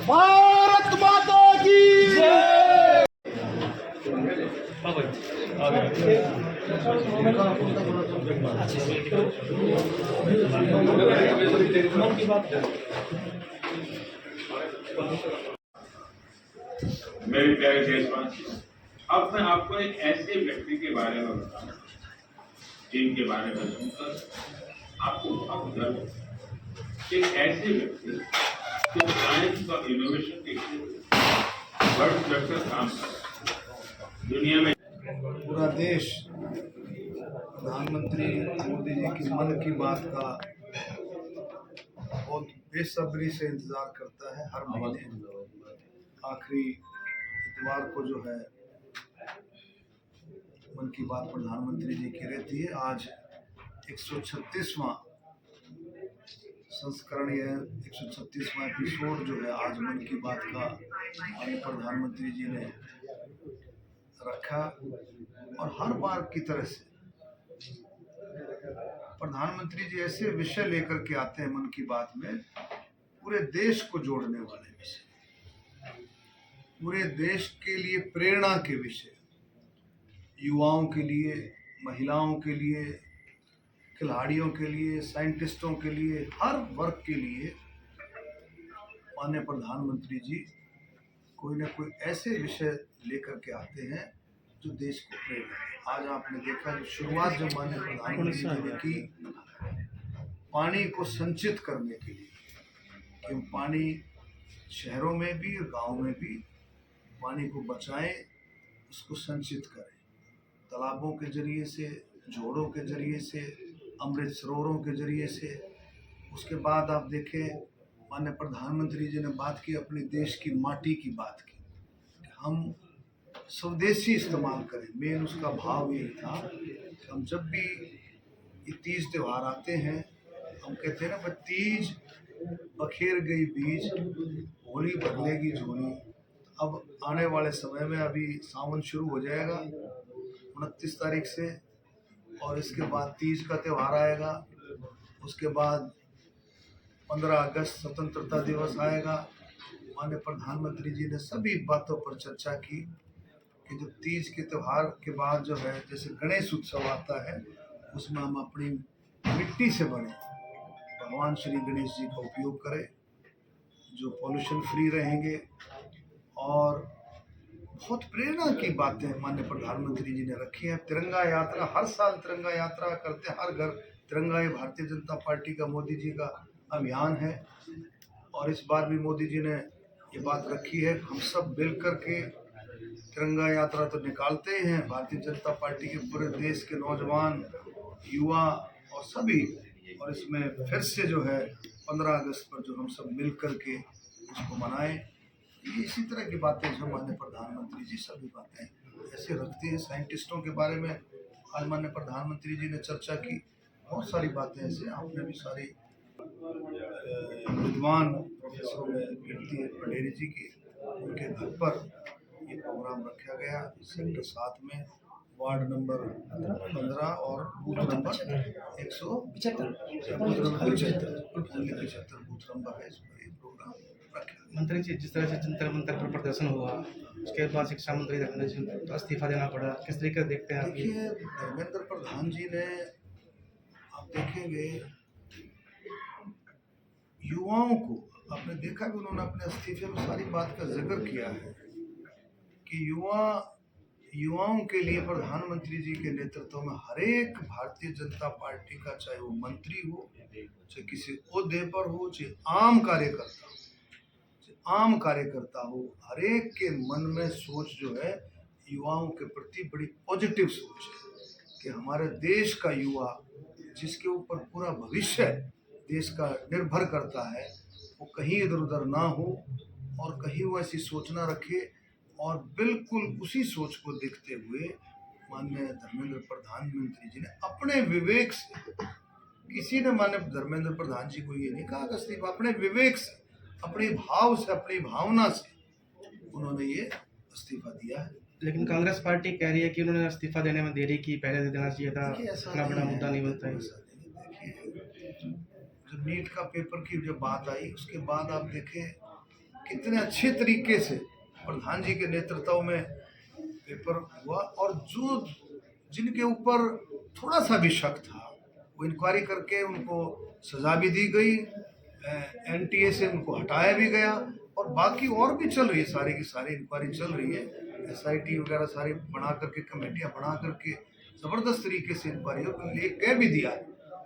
भारत माता की जय। मेरे प्यारे देशवासी, अब मैं आपको एक ऐसे व्यक्ति के बारे में बताऊं जिनके बारे में सुनकर आपको बहुत गर्व होगा। एक ऐसे व्यक्ति जो साइंस और इनोवेशन के क्षेत्र बढ़ चढ़कर काम कर दुनिया में पूरा देश प्रधानमंत्री मोदी जी की मन की बात का बहुत बेसब्री से इंतजार करता है। हर महीने आखिरी इतवार को जो है मन की बात प्रधानमंत्री जी की रहती है। आज 136वां संस्करण या 136वां एपिसोड जो है आज मन की बात का माननीय प्रधानमंत्री जी ने रखा। और हर बार की तरह से प्रधानमंत्री जी ऐसे विषय लेकर के आते हैं मन की बात में, पूरे देश को जोड़ने वाले विषय, पूरे देश के लिए प्रेरणा के विषय, युवाओं के लिए, महिलाओं के लिए, खिलाड़ियों के लिए, साइंटिस्टों के लिए, हर वर्ग के लिए माननीय प्रधानमंत्री जी कोई न कोई ऐसे विषय लेकर के आते हैं जो देश को प्रेरणा दे। आज आपने देखा कि शुरुआत जब माननीय प्रधानमंत्री जी ने की पानी को संचित करने के लिए, कि हम पानी शहरों में भी और गाँव में भी पानी को बचाएं, उसको संचित करें, तालाबों के जरिए से, जोड़ों के जरिए से, अमृत सरोवरों के जरिए से। उसके बाद आप देखें माननीय प्रधानमंत्री जी ने बात की अपने देश की माटी की बात की, हम स्वदेशी इस्तेमाल करें। मेन उसका भाव यही था कि हम जब भी ये तीज त्यौहार आते हैं, हम कहते हैं ना, तीज बखेर गई बीज, होली बदलेगी झोली। अब आने वाले समय में अभी सावन शुरू हो जाएगा 29 तारीख से, और इसके बाद तीज का त्यौहार आएगा। उसके बाद 15 अगस्त स्वतंत्रता दिवस आएगा। माननीय प्रधानमंत्री जी ने सभी बातों पर चर्चा की कि जो तीज के त्यौहार के बाद जो है, जैसे गणेश उत्सव आता है, उसमें हम अपनी मिट्टी से बने भगवान श्री गणेश जी का उपयोग करें, जो पॉल्यूशन फ्री रहेंगे। और बहुत प्रेरणा की बातें माननीय प्रधानमंत्री जी ने रखी हैं। तिरंगा यात्रा, हर साल तिरंगा यात्रा करते, हर घर तिरंगा, ये भारतीय जनता पार्टी का, मोदी जी का अभियान है। और इस बार भी मोदी जी ने ये बात रखी है, हम सब मिल कर के तिरंगा यात्रा तो निकालते हैं, भारतीय जनता पार्टी के पूरे देश के नौजवान, युवा और सभी, और इसमें फिर से जो है 15 अगस्त पर जो हम सब मिल कर के उसको मनाएं। ये इसी तरह की बातें जो माननीय प्रधानमंत्री जी सभी बातें ऐसे रखते हैं। साइंटिस्टों के बारे में आज माननीय प्रधानमंत्री जी ने चर्चा की, बहुत सारी बातें ऐसे आपने भी सारी विद्वान प्रोफेसरों में कीर्ति पटेरी जी की, उनके घर पर ये प्रोग्राम रखा गया। सेक्टर 7 में वार्ड नंबर 15 और बूथ नंबर 175 बूथ नंबर है, इस पर ये प्रोग्राम रखा गया। मंत्री जी, जिस तरह से जंतर मंतर पर प्रदर्शन हुआ, उसके बाद शिक्षा मंत्री धर्मेंद्र जी को इस्तीफा देना पड़ा, किस तरीके से देखते हैं आप? देखिए, धर्मेंद्र प्रधान जी ने, आप देखेंगे युवाओं को, आपने देखा कि उन्होंने अपने इस्तीफे में सारी बात का जिक्र किया है कि युवाओं के लिए प्रधानमंत्री जी के नेतृत्व में हर एक भारतीय जनता पार्टी का, चाहे वो मंत्री हो, चाहे किसी ओहदे पर हो, चाहे आम कार्यकर्ता हो, हर एक के मन में सोच जो है युवाओं के प्रति बड़ी पॉजिटिव सोच है कि हमारे देश का युवा, जिसके ऊपर पूरा भविष्य देश का निर्भर करता है, वो कहीं इधर उधर ना हो और कहीं वो ऐसी सोच ना रखे। और बिल्कुल उसी सोच को देखते हुए माननीय धर्मेंद्र प्रधानमंत्री जी ने अपने विवेक से, किसी ने माननीय धर्मेंद्र प्रधान जी को ये नहीं कहा कि इस्तीफा, अपने विवेक से, अपने भाव से, अपनी भावना से उन्होंने ये इस्तीफा दिया है। लेकिन कांग्रेस पार्टी कह रही है कि उन्होंने इस्तीफा देने में देरी की, पहले दे देना चाहिए था, इतना बड़ा मुद्दा नहीं बनता है। देखिए, जो नीट का पेपर की जब बात आई, उसके बाद आप देखें कितने अच्छे तरीके से प्रधान जी के नेतृत्व में पेपर हुआ, और जो जिनके ऊपर थोड़ा सा भी शक था वो इंक्वायरी करके उनको सजा भी दी गई, एनटीए से उनको हटाया भी गया, और बाकी और भी चल रही है, सारी की सारी इंक्वायरी चल रही है, एसआईटी वगैरह सारी बना करके, कमेटियां बना करके ज़बरदस्त तरीके से इंक्वायरी हो, ये कह भी दिया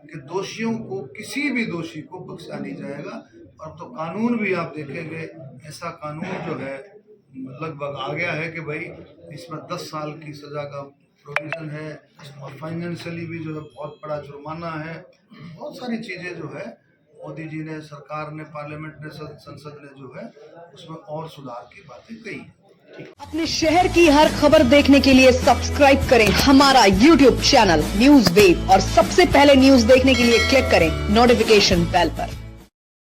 कि दोषियों को, किसी भी दोषी को बख्शा नहीं जाएगा। और तो कानून भी आप देखेंगे, ऐसा कानून जो है लगभग आ गया है कि भाई इसमें 10 साल की सज़ा का प्रोविज़न है, और फाइनेंशियली भी जो है बहुत बड़ा जुर्माना है, बहुत सारी चीज़ें जो है मोदी जी ने, सरकार ने, पार्लियामेंट ने, संसद ने जो है उसमें और सुधार की बातें कही। अपने शहर की हर खबर देखने के लिए सब्सक्राइब करें हमारा YouTube चैनल न्यूज़ वेव, और सबसे पहले न्यूज़ देखने के लिए क्लिक करें नोटिफिकेशन बेल पर।